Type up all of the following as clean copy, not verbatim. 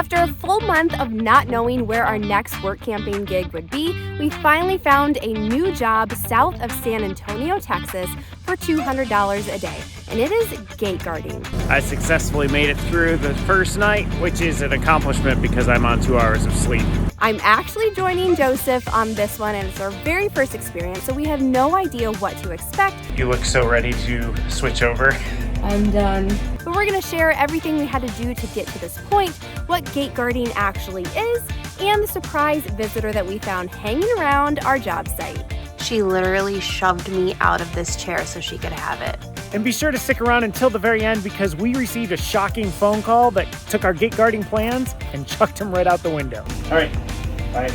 After a full month of not knowing where our next work camping gig would be, we finally found a new job south of San Antonio, Texas for $200 a day, and it is gate guarding. I successfully made it through the first night, which is an accomplishment because I'm on 2 hours of sleep. I'm actually joining Joseph on this one, and it's our very first experience, so we have no idea what to expect. You look so ready to switch over. I'm done. But we're gonna share everything we had to do to get to this point, what gate guarding actually is, and the surprise visitor that we found hanging around our job site. She literally shoved me out of this chair so she could have it. And be sure to stick around until the very end because we received a shocking phone call that took our gate guarding plans and chucked them right out the window. All right, bye.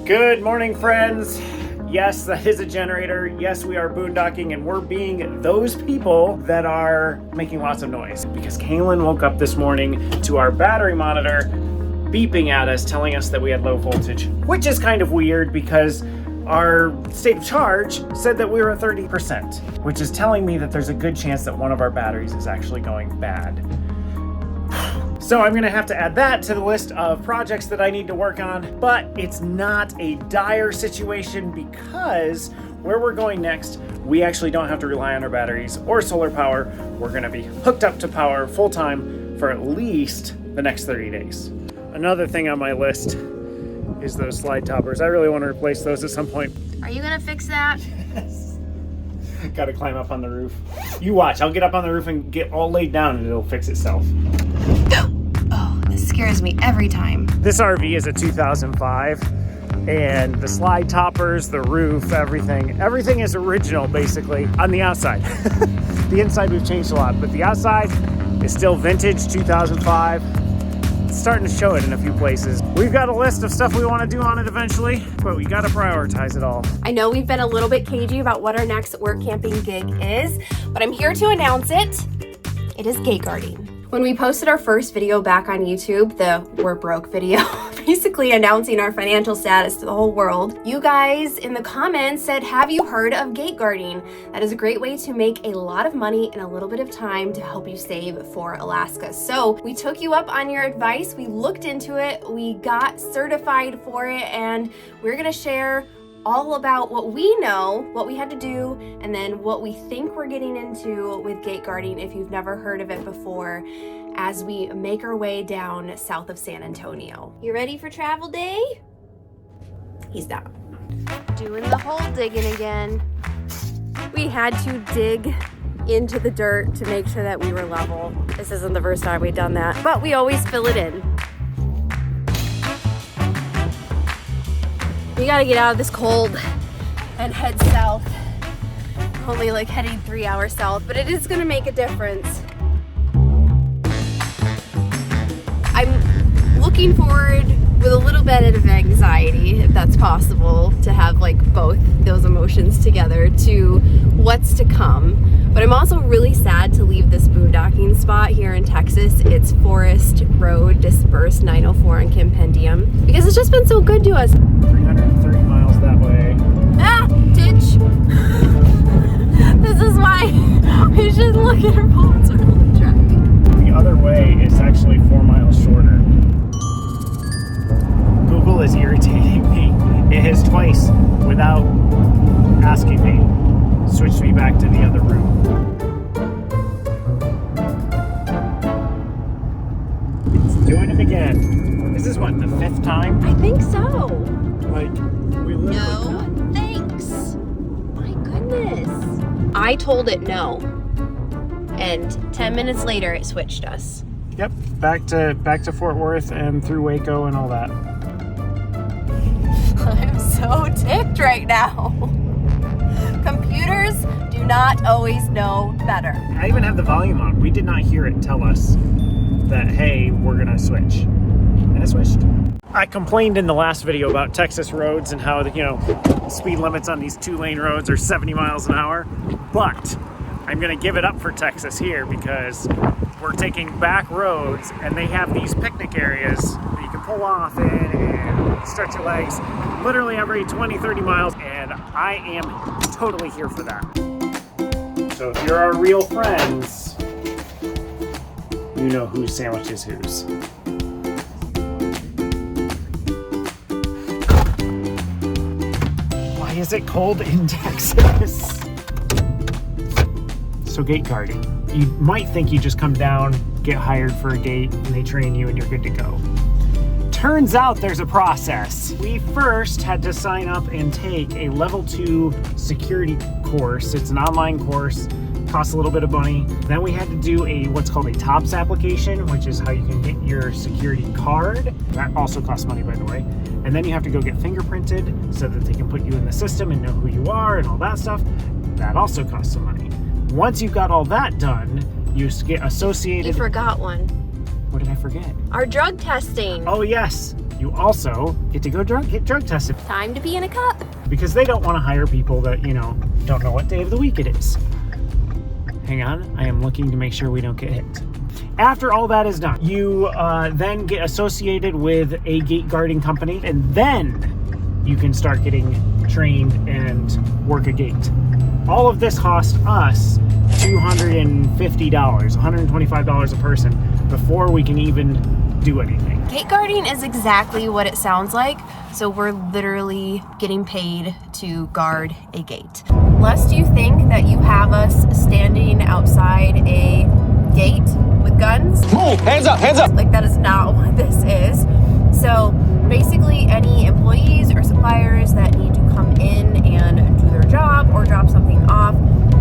Good morning, friends. Yes, that is a generator. Yes, we are boondocking, and we're being those people that are making lots of noise. Because Kaylin woke up this morning to our battery monitor beeping at us, telling us that we had low voltage, which is kind of weird because our state of charge said that we were at 30%, which is telling me that there's a good chance that one of our batteries is actually going bad. So I'm gonna have to add that to the list of projects that I need to work on, but it's not a dire situation because where we're going next, we actually don't have to rely on our batteries or solar power. We're gonna be hooked up to power full time for at least the next 30 days. Another thing on my list is those slide toppers. I really want to replace those at some point. Are you gonna fix that? Yes. Gotta climb up on the roof. You watch, I'll get up on the roof and get all laid down and it'll fix itself. Oh, this scares me every time. This RV is a 2005 and the slide toppers, the roof, everything is original basically on the outside. The inside we've changed a lot, but the outside is still vintage 2005. It's starting to show it in a few places. We've got a list of stuff we want to do on it eventually, but we got to prioritize it all. I know we've been a little bit cagey about what our next work camping gig is, but I'm here to announce it. It is gate guarding. When we posted our first video back on YouTube, the We're Broke video, basically announcing our financial status to the whole world, you guys in the comments said, have you heard of gate guarding? That is a great way to make a lot of money in a little bit of time to help you save for Alaska. So we took you up on your advice, we looked into it, we got certified for it, and we're gonna share all about what we know, what we had to do, and then what we think we're getting into with gate guarding if you've never heard of it before, as we make our way down south of San Antonio. You ready for travel day? He's down. Doing the hole digging again. We had to dig into the dirt to make sure that we were level. This isn't the first time we've done that, but we always fill it in. We gotta get out of this cold and head south. Only like heading 3 hours south, but it is gonna make a difference. I'm looking forward with a little bit of anxiety, if that's possible, to have like both those emotions together to what's to come. But I'm also really sad to leave this boondocking spot here in Texas. It's Forest Road Dispersed 904 on Compendium, because it's just been so good to us. 330 miles that way. Ah, ditch. This is why we should look at our phones early driving. The other way is actually 4 miles shorter. Google is irritating me. It has twice, without asking me, switched me back to the other route. It's doing it again. This is what, the 5th time? I think so. Like, we literally No, thanks. My goodness. I told it no. And 10 minutes later, it switched us. Yep, back to Fort Worth and through Waco and all that. I'm so ticked right now. Computers do not always know better. I even have the volume on. We did not hear it tell us that, hey, we're gonna switch. And it switched. I complained in the last video about Texas roads and how, speed limits on these 2-lane roads are 70 miles an hour. But I'm gonna give it up for Texas here because we're taking back roads and they have these picnic areas that you can pull off in and stretch your legs literally every 20, 30 miles, and I am totally here for that. So if you're our real friends, you know whose sandwich is whose. Why is it cold in Texas? So gate guarding. You might think you just come down, get hired for a gate, and they train you and you're good to go. Turns out there's a process. We first had to sign up and take a level 2 security course. It's an online course, costs a little bit of money. Then we had to do what's called a TOPS application, which is how you can get your security card. That also costs money, by the way. And then you have to go get fingerprinted so that they can put you in the system and know who you are and all that stuff. That also costs some money. Once you've got all that done, you get associated. You forgot one. What did I forget? Our drug testing. Oh yes, you also get to go get drug tested. Time to be in a cup. Because they don't want to hire people that, don't know what day of the week it is. Hang on, I am looking to make sure we don't get hit. After all that is done, you then get associated with a gate guarding company, and then you can start getting trained and work a gate. All of this cost us $250, $125 a person before we can even do anything. Gate guarding is exactly what it sounds like. So we're literally getting paid to guard a gate. Lest you think that you have us standing outside a gate with guns. Move! Hands up! Hands up! Like, that is not what this is. So basically, any employees or suppliers that need to come in and do their job or drop something off,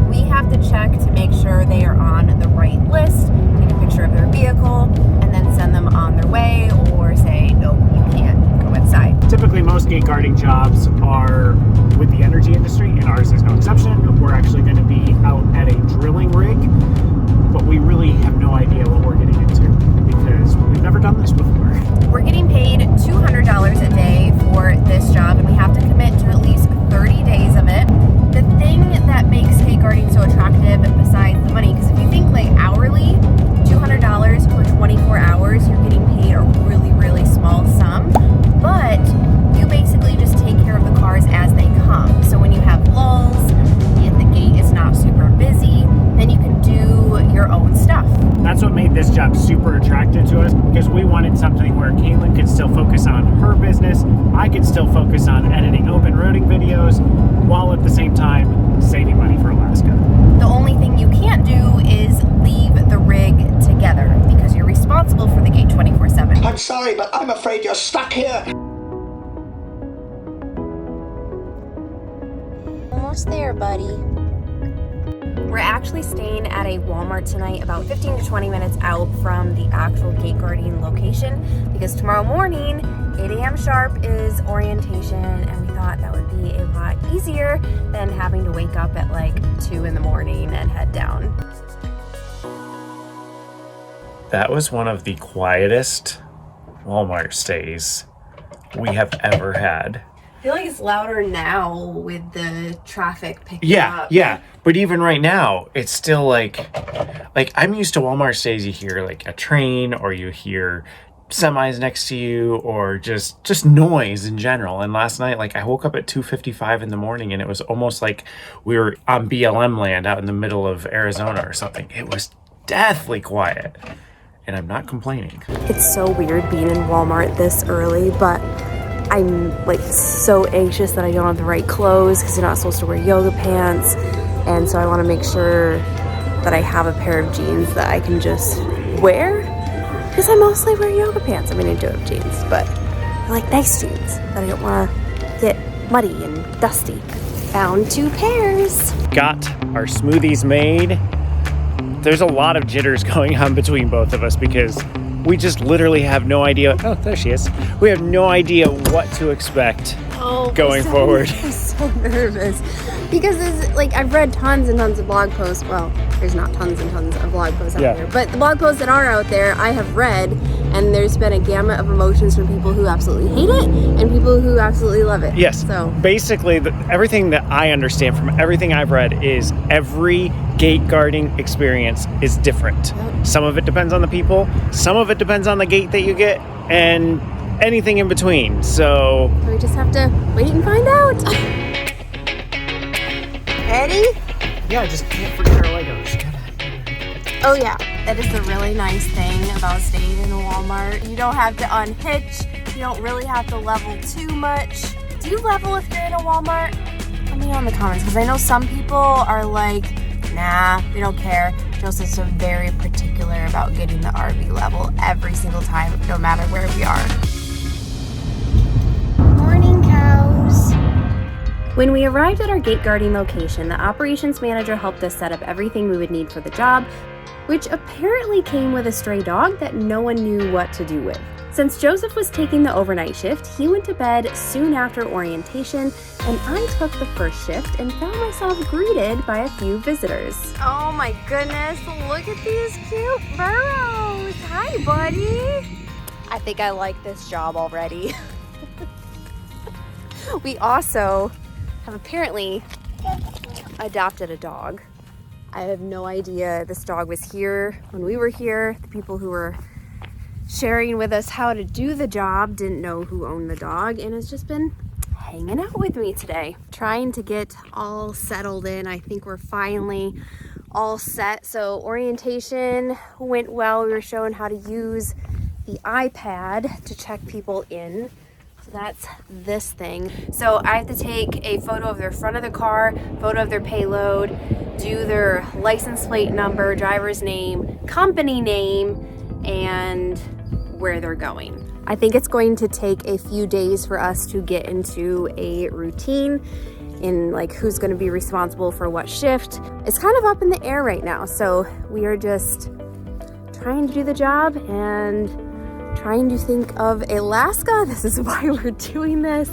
we have to check to make sure they are on the right list, take a picture of their vehicle, and then send them on their way, or say, nope, you can't go inside. Typically, most gate guarding jobs are with the energy industry, and ours is no exception. We're actually going to be out at a drilling rig, but we really have no idea what we're getting into because we've never done this before. We're getting paid $200 a day for this job, and we have to commit to at least 30 days of it. The thing that makes gate guarding so attractive, besides the money, because if you think like hourly, $200 for 24 hours, you're getting paid a really, really small sum. But you basically just take care of the cars as they come. So when you have lulls, if the gate is not super busy, then you can do your own stuff. That's what made this job super attractive to us, because we wanted something where Caitlin could still focus on her business, I could still focus on editing open roading videos, while at the same time saving money for Alaska. The only thing you can't do is leave the rig together, because you're responsible for the gate 24/7. I'm sorry, but I'm afraid you're stuck here. Almost there, buddy. We're actually staying at a Walmart tonight, about 15 to 20 minutes out from the actual gate guarding location, because tomorrow morning, 8 a.m. sharp is orientation, and we thought that would be a lot easier than having to wake up at like 2 in the morning and head down. That was one of the quietest Walmart stays we have ever had. I feel like it's louder now with the traffic picking up. Yeah. But even right now, it's still like I'm used to Walmart stays. You hear like a train, or you hear semis next to you, or just noise in general. And last night, like, I woke up at 2:55 in the morning, and it was almost like we were on BLM land out in the middle of Arizona or something. It was deathly quiet, and I'm not complaining. It's so weird being in Walmart this early, but I'm like so anxious that I don't have the right clothes, because you're not supposed to wear yoga pants. And so I want to make sure that I have a pair of jeans that I can just wear, because I mostly wear yoga pants. I mean, I do have jeans, but I like nice jeans that I don't want to get muddy and dusty. Found 2 pairs. Got our smoothies made. There's a lot of jitters going on between both of us, because we just literally have no idea. Oh, there she is. We have no idea what to expect going forward. I'm so nervous, because there's, like, I've read tons and tons of blog posts. Well, there's not tons and tons of blog posts out there, but the blog posts that are out there, I have read, and there's been a gamut of emotions from people who absolutely hate it and people who absolutely love it. Yes. So basically, everything that I understand from everything I've read is every gate guarding experience is different. Some of it depends on the people, some of it depends on the gate that you get, and anything in between. So we just have to wait and find out. Ready? yeah, I just can't forget our Legos. Oh yeah, that is the really nice thing about staying in a Walmart. You don't have to unhitch. You don't really have to level too much. Do you level if you're in a Walmart? Let me know in the comments, because I know some people are like, nah, we don't care. Joseph's so very particular about getting the RV level every single time, no matter where we are. Morning, cows. When we arrived at our gate guarding location, the operations manager helped us set up everything we would need for the job, which apparently came with a stray dog that no one knew what to do with. Since Joseph was taking the overnight shift, he went to bed soon after orientation, and I took the first shift and found myself greeted by a few visitors. Oh my goodness, look at these cute burros. Hi, buddy. I think I like this job already. We also have apparently adopted a dog. I have no idea this dog was here when we were here. The people who were sharing with us how to do the job didn't know who owned the dog, and has just been hanging out with me today, trying to get all settled in. I think we're finally all set. So orientation went well. We were shown how to use the iPad to check people in. So that's this thing. So I have to take a photo of their front of the car, photo of their payload, do their license plate number, driver's name, company name, and where they're going. I think it's going to take a few days for us to get into a routine in like who's going to be responsible for what shift. It's kind of up in the air right now, so we are just trying to do the job and trying to think of Alaska. This is why we're doing this.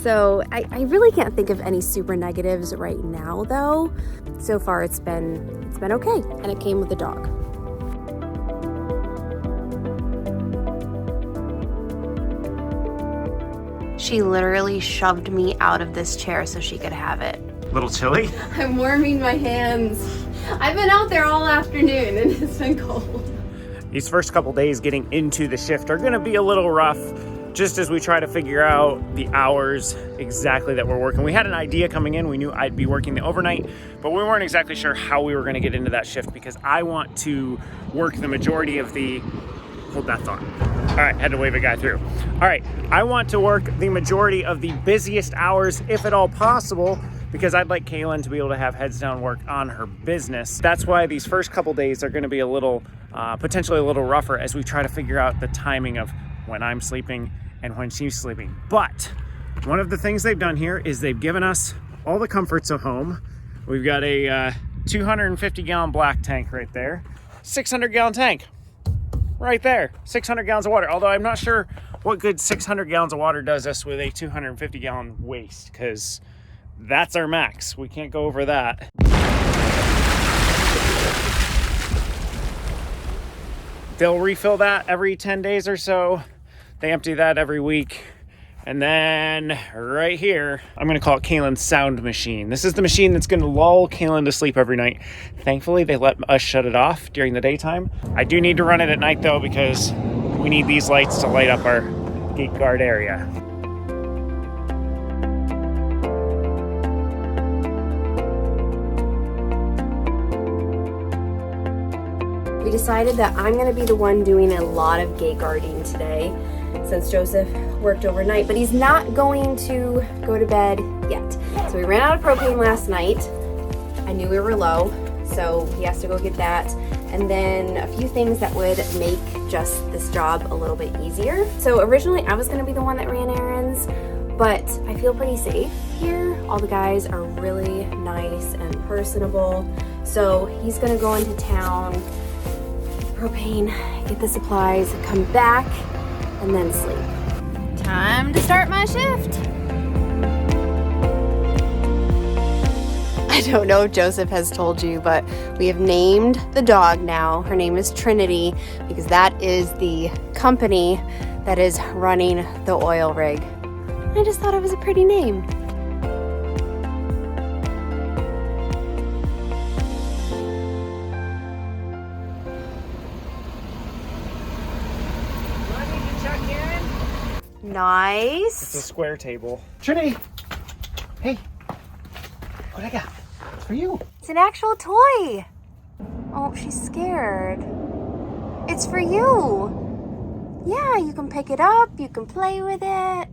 So I really can't think of any super negatives right now though. So far it's been okay, and it came with a dog. She literally shoved me out of this chair so she could have it. little chilly. I'm warming my hands. I've been out there all afternoon and it's been cold. These first couple days getting into the shift are gonna be a little rough, just as we try to figure out the hours exactly that we're working. We had an idea coming in. We knew I'd be working the overnight, but we weren't exactly sure how we were gonna get into that shift because I want to work the majority of the, hold that thought. All right, had to wave a guy through. All right, I want to work the majority of the busiest hours, if at all possible, because I'd like Kaylin to be able to have heads down work on her business. That's why these first couple days are gonna be a little, potentially a little rougher as we try to figure out the timing of when I'm sleeping and when she's sleeping. But one of the things they've done here is they've given us all the comforts of home. We've got a 250 gallon black tank right there, 600 gallon tank right there, 600 gallons of water. Although I'm not sure what good 600 gallons of water does us with a 250 gallon waste, because that's our max. We can't go over that. They'll refill that every 10 days or so. They empty that every week. And then right here, I'm gonna call it Kaylin's sound machine. This is the machine that's gonna lull Kaylin to sleep every night. Thankfully, they let us shut it off during the daytime. I do need to run it at night though, because we need these lights to light up our gate guard area. We decided that I'm gonna be the one doing a lot of gate guarding today, since Joseph worked overnight, but he's not going to go to bed yet. So we ran out of propane last night. I knew we were low, so he has to go get that. And then a few things that would make just this job a little bit easier. So originally I was gonna be the one that ran errands, but I feel pretty safe here. All the guys are really nice and personable. So he's gonna go into town, propane, get the supplies, come back, and then sleep. Time to start my shift. I don't know if Joseph has told you, but we have named the dog now. Her name is Trinity, because that is the company that is running the oil rig. I just thought it was a pretty name. Nice. It's a square table. Trinity, hey, what I got? It's for you. It's an actual toy. Oh, she's scared. It's for you. Yeah, you can pick it up, you can play with it.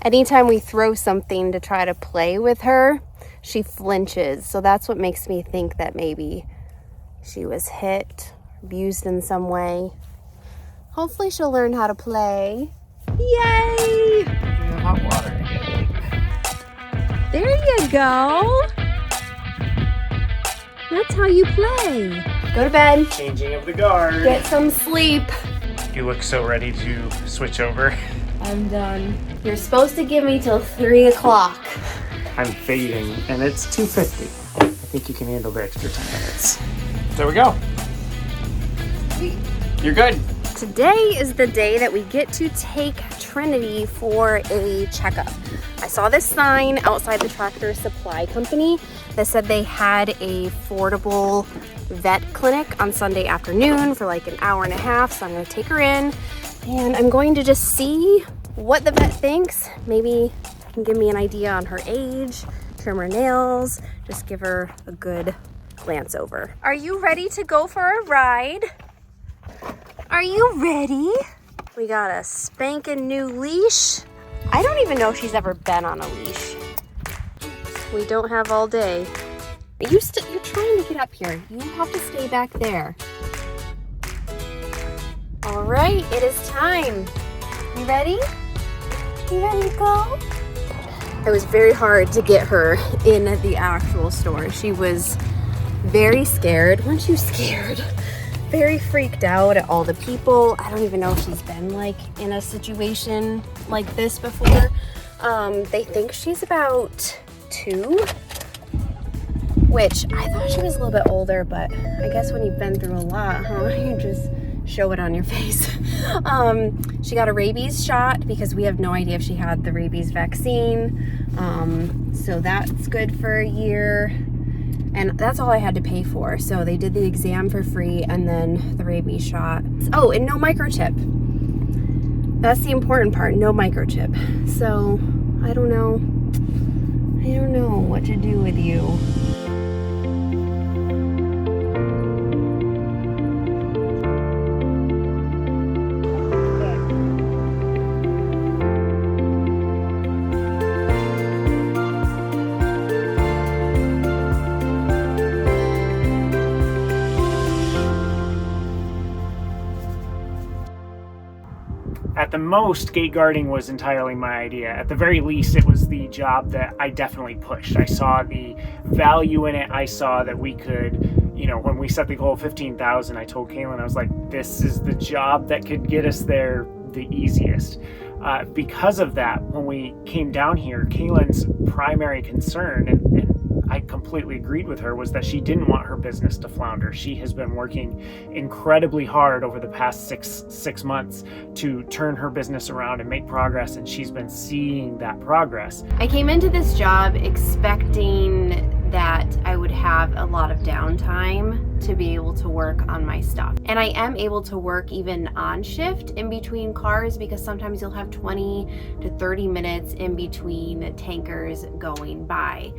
Anytime we throw something to try to play with her, she flinches. So that's what makes me think that maybe she was hit, abused in some way. Hopefully she'll learn how to play. Yay! Hot water. There you go. That's how you play. Go to bed. Changing of the guard. Get some sleep. You look so ready to switch over. I'm done. You're supposed to give me till 3 o'clock. I'm fading, and it's 2:50. I think you can handle the extra 10 minutes. There we go. You're good. Today is the day that we get to take Trinity for a checkup. I saw this sign outside the Tractor Supply Company that said they had a affordable vet clinic on Sunday afternoon for like an hour and a half. So I'm going to take her in and I'm going to just see what the vet thinks. Maybe can give me an idea on her age, trim her nails, just give her a good glance over. Are you ready to go for a ride? Are you ready? We got a spanking new leash. I don't even know if she's ever been on a leash. We don't have all day. You're trying to get up here. You have to stay back there. All right, it is time. You ready? You ready to go? It was very hard to get her in the actual store. She was very scared. Weren't you scared? Very freaked out at all the people. I don't even know if she's been like in a situation like this before. They think she's about 2, which I thought she was a little bit older, but I guess when you've been through a lot, you just show it on your face. She got a rabies shot because we have no idea if she had the rabies vaccine. So that's good for a year. And that's all I had to pay for. So they did the exam for free and then the rabies shot. Oh, and no microchip. That's the important part, no microchip. So I don't know what to do with you. At the most, gate guarding was entirely my idea. At the very least, it was the job that I definitely pushed. I saw the value in it. I saw that we could, when we set the goal of 15,000, I told Kaylin, I was like, this is the job that could get us there the easiest. Because of that, when we came down here, Kaylin's primary concern, and I completely agreed with her, was that she didn't want her business to flounder. She has been working incredibly hard over the past six months to turn her business around and make progress, and she's been seeing that progress. I came into this job expecting that I would have a lot of downtime to be able to work on my stuff. And I am able to work even on shift in between cars, because sometimes you'll have 20 to 30 minutes in between tankers going by.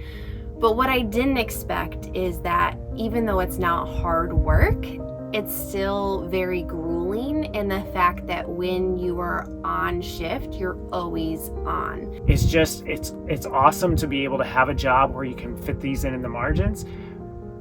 But what I didn't expect is that even though it's not hard work, it's still very grueling in the fact that when you are on shift, you're always on. It's awesome to be able to have a job where you can fit these in the margins.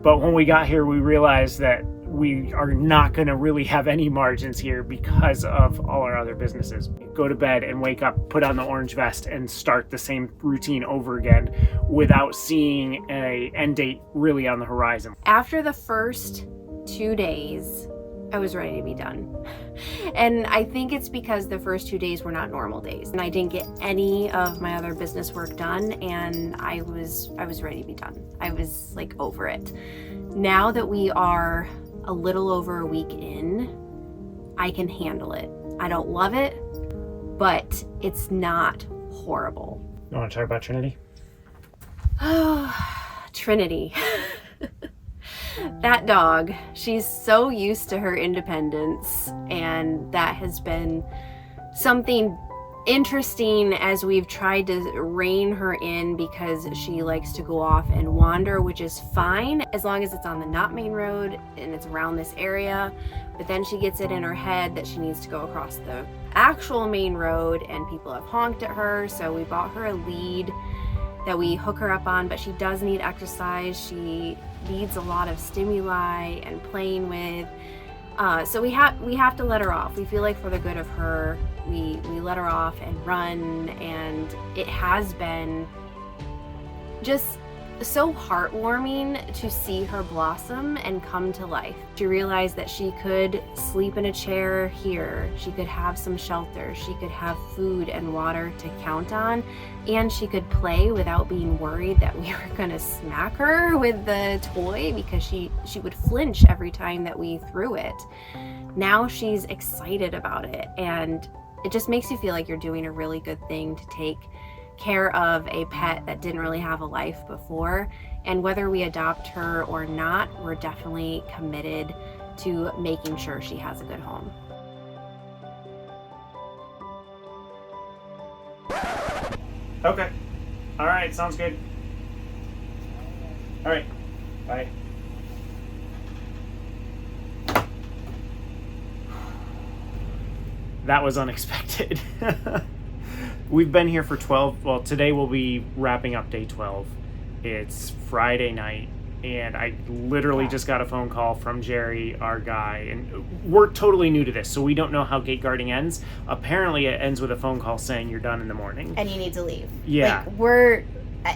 But when we got here, we realized that we are not going to really have any margins here because of all our other businesses. Go to bed and wake up, put on the orange vest, and start the same routine over again without seeing an end date really on the horizon. After the first 2 days, I was ready to be done. And I think it's because the first 2 days were not normal days, and I didn't get any of my other business work done, and I was ready to be done. I was like over it. Now that we are a little over a week in, I can handle it. I don't love it, but it's not horrible. You want to talk about Trinity? Trinity. That dog, she's so used to her independence, and that has been something interesting as we've tried to rein her in because she likes to go off and wander, which is fine as long as it's on the not main road and it's around this area. But then she gets it in her head that she needs to go across the actual main road, and people have honked at her. So we bought her a lead that we hook her up on, but she does need exercise. She needs a lot of stimuli and playing with. So we have to let her off. We feel like for the good of her, we let her off and run, and it has been just so heartwarming to see her blossom and come to life. She realized that she could sleep in a chair here, she could have some shelter, she could have food and water to count on, and she could play without being worried that we were gonna smack her with the toy because she would flinch every time that we threw it. Now she's excited about it, and it just makes you feel like you're doing a really good thing to take care of a pet that didn't really have a life before. And whether we adopt her or not, we're definitely committed to making sure she has a good home. Okay. All right, sounds good. All right, bye. That was unexpected. We've been here for 12, well, today we'll be wrapping up day 12. It's Friday night, and I literally just got a phone call from Jerry, our guy, and we're totally new to this, so we don't know how gate guarding ends. Apparently it ends with a phone call saying you're done in the morning. And you need to leave. Yeah. Like,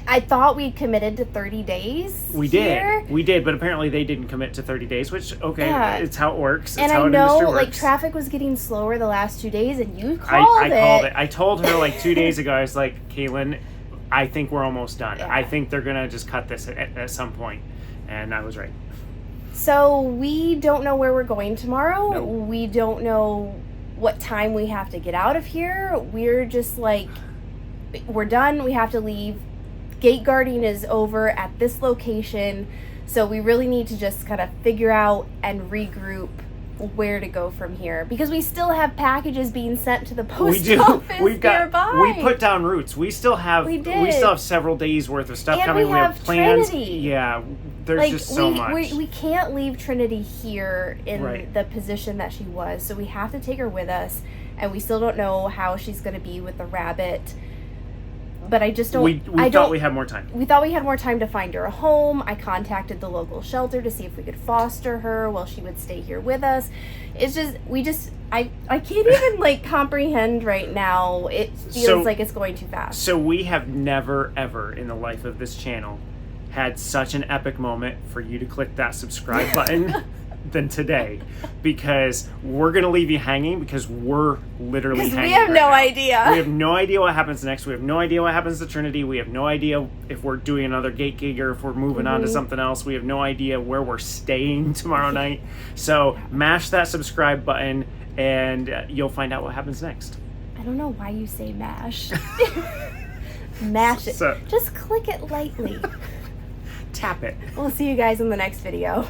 I thought we committed to 30 days. We did, but apparently they didn't commit to 30 days, which, okay, yeah. It's how it works. It's and how I know, industry works. like, traffic was getting slower the last 2 days, and you I called it. I told her, like, 2 days ago, I was like, Caitlin, I think we're almost done. Yeah. I think they're going to just cut this at some point. And I was right. So we don't know where we're going tomorrow. No. We don't know what time we have to get out of here. We're just like, we're done. We have to leave. Gate guarding is over at this location. So we really need to just kind of figure out and regroup where to go from here, because we still have packages being sent to the post office nearby. We put down roots. We still have several days worth of stuff coming. We have plans. Trinity. Yeah, there's just so much. We can't leave Trinity here in Right. the position that she was, so we have to take her with us, and we still don't know how she's going to be with the rabbit. But I just don't. We thought we had more time. We thought we had more time to find her a home. I contacted the local shelter to see if we could foster her while she would stay here with us. It's just, I can't even like comprehend right now. It feels like it's going too fast. So we have never, ever in the life of this channel had such an epic moment for you to click that subscribe button than today, because we're going to leave you hanging, because we're literally hanging. We have no idea. We have no idea what happens next. We have no idea what happens to Trinity. We have no idea if we're doing another gate gig or if we're moving on to something else. We have no idea where we're staying tomorrow night. So mash that subscribe button and you'll find out what happens next. I don't know why you say mash. Mash it. Just click it lightly. Tap it. We'll see you guys in the next video.